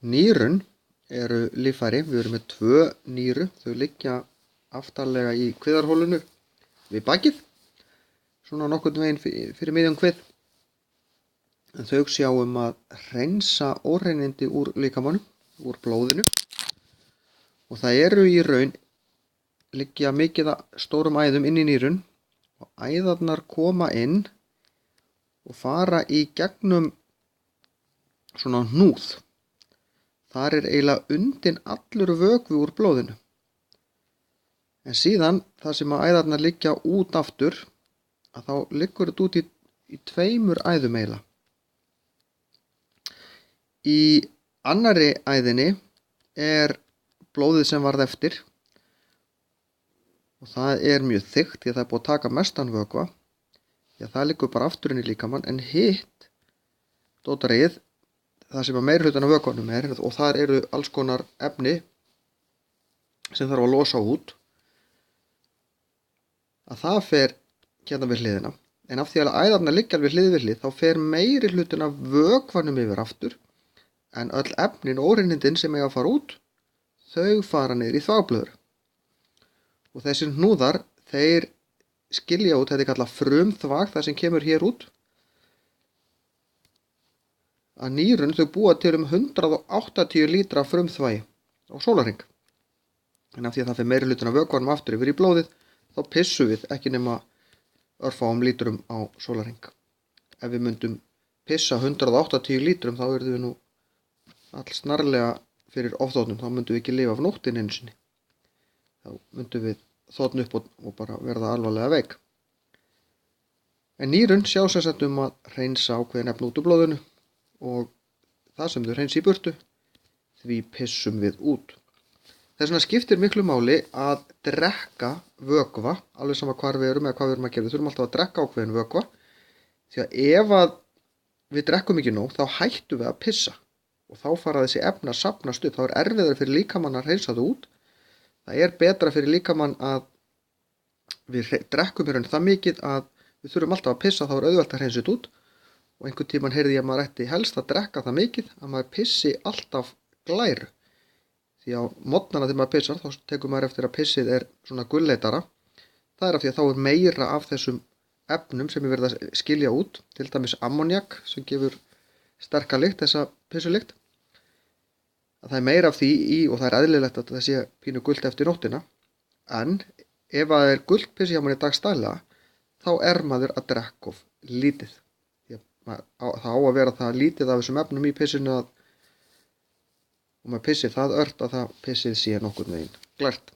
Nýrun eru líffæri. Við erum með 2 nýru. Þau liggja aftarlega í kviðarholinu við bakið, svona nokkurn veginn fyrir miðjan kvið. En þau sjá að hreinsa óhreinindi úr líkamanum, úr blóðinu. Og það eru í raun liggja mikið af stórum æðum inn í nýrun og æðarnar koma inn og fara í gegnum svona hnúð. Þar er eiginlega undinn allur vökvi úr blóðinu. En síðan, þar sem að æðarnar liggja út aftur, að þá liggur þetta út í 2 æðum eiginlega. Í annarri æðinni er blóðið sem varð eftir og það er mjög þykkt því að það er búið að taka mestan vökva, því að það liggur bara aftur inn í líkamann, en hitt dótarið, það sem að meirihlutan af vökvanum er, og þar eru alls konar efni sem þarf að losa út, að það fer hérna við hliðina. En af því að æðarnar liggja við hlið, þá fer meirihlutin af vökvanum yfir aftur, en öll efnin og óhreinindin sem eiga að fara út, þau fara niður í þvagblöður. Og þessir hnúðar, þeir skilja út, þetta er kallað frumþvag, það sem kemur hér út. Að nýrun þau búa til 180 lítra frumþvagi á sólarhring. En af því að það fer meirihlutin af vökvanum aftur yfir í blóðið, þá pissum við ekki nema örfáum lítrum á sólarhring. Ef við myndum pissa 180 lítrum, þá verðum við nú allsnarlega fyrir ofþótnum, þá myndum við ekki lifa af nóttin einu sinni. Þá myndum við þóttn upp og bara verða alvarlega veik. En nýrun sjá sem sagt að hreinsa ákveðin efni út úr blóðinu og það sem þau hreinsa í burtu, því pissum við út. Þess vegna skiptir miklu máli að drekka vökva, alveg sama hvar við erum eða hvað við erum að gera. Við þurfum alltaf að drekka ákveðin vökva, því að ef að við drekkum ekki nóg, þá hættum við að pissa. Og þá fara þessi efni að safnast upp, þá er erfiðara fyrir líkamann að hreinsa það út. Það er betra fyrir líkamann að við drekkum í raun það mikið að við þurfum alltaf að pissa, þá er auðvelt að hreinsa þetta út. Og einhvern tímann heyrði ég að maður ætti helst að drekka það mikið að maður pissi alltaf glæru. Því á morgnana þegar maður pissar, þá tekur maður eftir að pissið er svona gulleitara. Það er af því að þá er meira af þessum efnum sem er verið að skilja út, til dæmis ammoniak sem gefur sterka lykt, þessa pissulykt. Það er meira af því í, og það er eðlilegt að það sé pínu gult eftir nóttina. En ef það er gult pissi hjá manni dagstælega, þá er maður að drekka of lítið. Það á að vera það lítið af þessum efnum í pissinu og maður pissir það ört að það pissið sé nokkurn veginn glært.